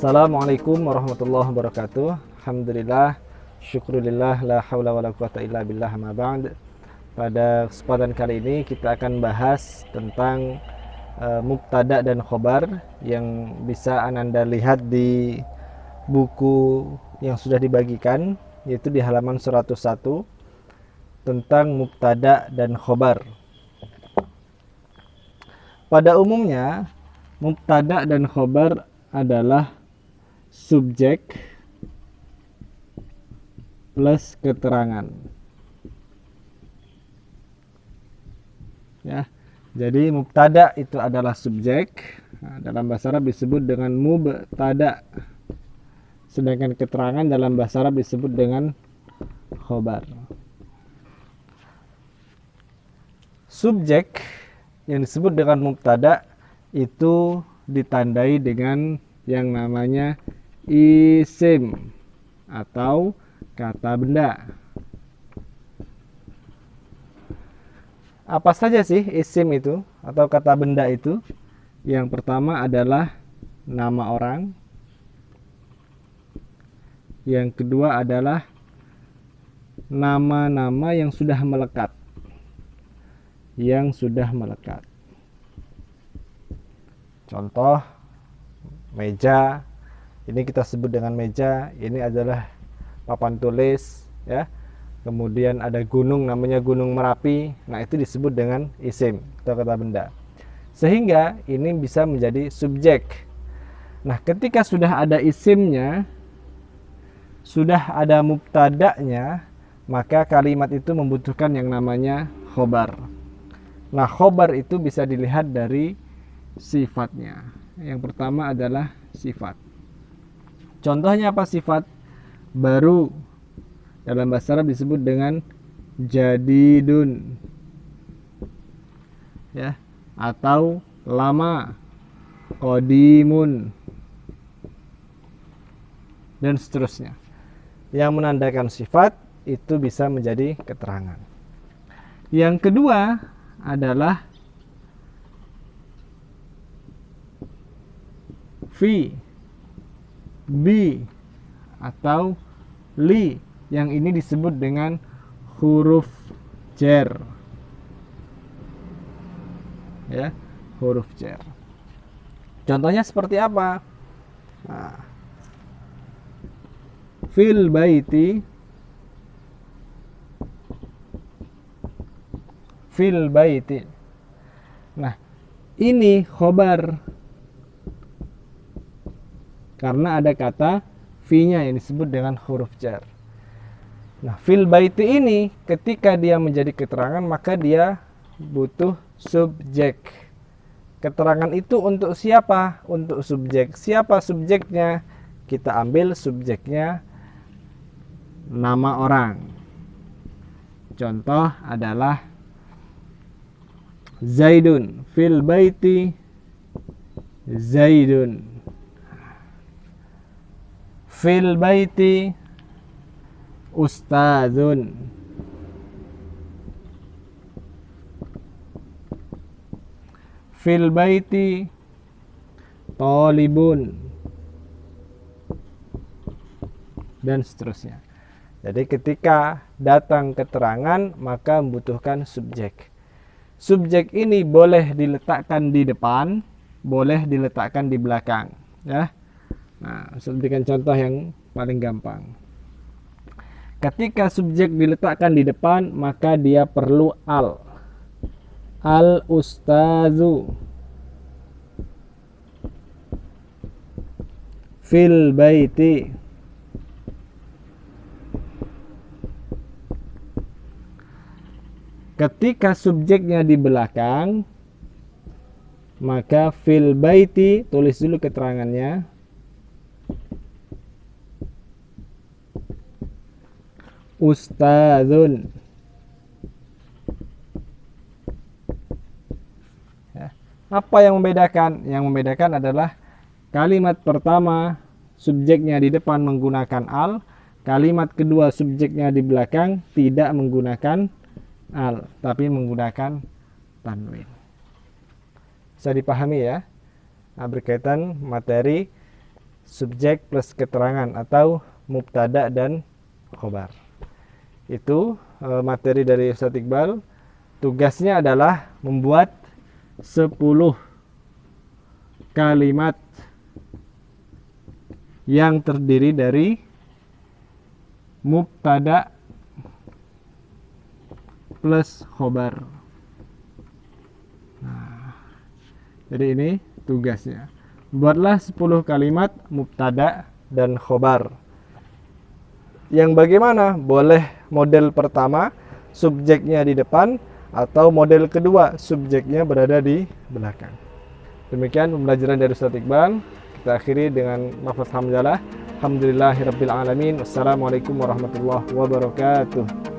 Assalamualaikum warahmatullahi wabarakatuh. Alhamdulillah, syukurillah, la haula wala quwata illa billah, ma ba'd. Pada kesempatan kali ini kita akan bahas tentang mubtada dan khobar yang bisa Ananda lihat di buku yang sudah dibagikan, yaitu di halaman 101 tentang mubtada dan khobar. Pada umumnya, mubtada dan khobar adalah subjek plus keterangan. Ya, jadi mubtada itu adalah subjek. Nah, dalam bahasa Arab disebut dengan mubtada. Sedangkan keterangan dalam bahasa Arab disebut dengan khobar. Subjek yang disebut dengan mubtada itu ditandai dengan yang namanya isim atau kata benda. Apa saja sih isim itu atau kata benda itu? Yang pertama adalah nama orang. Yang kedua adalah nama-nama yang sudah melekat. Contoh, meja, ini kita sebut dengan meja, ini adalah papan tulis, ya. Kemudian ada gunung, namanya Gunung Merapi, nah itu disebut dengan isim atau kata benda. Sehingga ini bisa menjadi subjek. Nah, ketika sudah ada isimnya, sudah ada mubtada'nya, maka kalimat itu membutuhkan yang namanya khobar. Nah, khobar itu bisa dilihat dari sifatnya. Yang pertama adalah sifat. Contohnya apa sifat? Baru, dalam bahasa Arab disebut dengan jadidun, ya, atau lama, qadimun, dan seterusnya. Yang menandakan sifat itu bisa menjadi keterangan. Yang kedua adalah fi, bi, atau li, yang ini disebut dengan huruf jar, ya, huruf jar. Contohnya seperti apa? Nah, fil baiti, fil baiti. Nah, ini khobar karena ada kata fi-nya yang disebut dengan huruf jar. Nah, fil baiti ini ketika dia menjadi keterangan maka dia butuh subjek. Keterangan itu untuk siapa? Untuk subjek. Siapa subjeknya? Kita ambil subjeknya nama orang. Contoh adalah Zaidun, fil baiti Zaidun. Fil baiti ustadzun. Fil baiti talibun, dan seterusnya. Jadi ketika datang keterangan maka membutuhkan subjek. Subjek ini boleh diletakkan di depan, boleh diletakkan di belakang, ya. Nah, saya berikan contoh yang paling gampang. Ketika subjek diletakkan di depan, maka dia perlu al. Al ustazu fil baiti. Ketika subjeknya di belakang, maka fil baiti, tulis dulu keterangannya. Ustadzun. Ya. Apa yang membedakan? Yang membedakan adalah kalimat pertama subjeknya di depan menggunakan al, kalimat kedua subjeknya di belakang tidak menggunakan al, tapi menggunakan tanwin. Bisa dipahami ya? Nah, berkaitan materi subjek plus keterangan atau mubtada dan khobar. Itu materi dari Ustadz Iqbal. Tugasnya adalah membuat 10 kalimat yang terdiri dari mubtada plus khobar. Nah, jadi ini tugasnya. Buatlah 10 kalimat mubtada dan khobar. Yang bagaimana? Boleh model pertama, subjeknya di depan, atau model kedua, subjeknya berada di belakang. Demikian pembelajaran dari Ustadz Iqbal. Kita akhiri dengan lafaz hamdalah. Alhamdulillahirabbil alamin. Wassalamualaikum warahmatullahi wabarakatuh.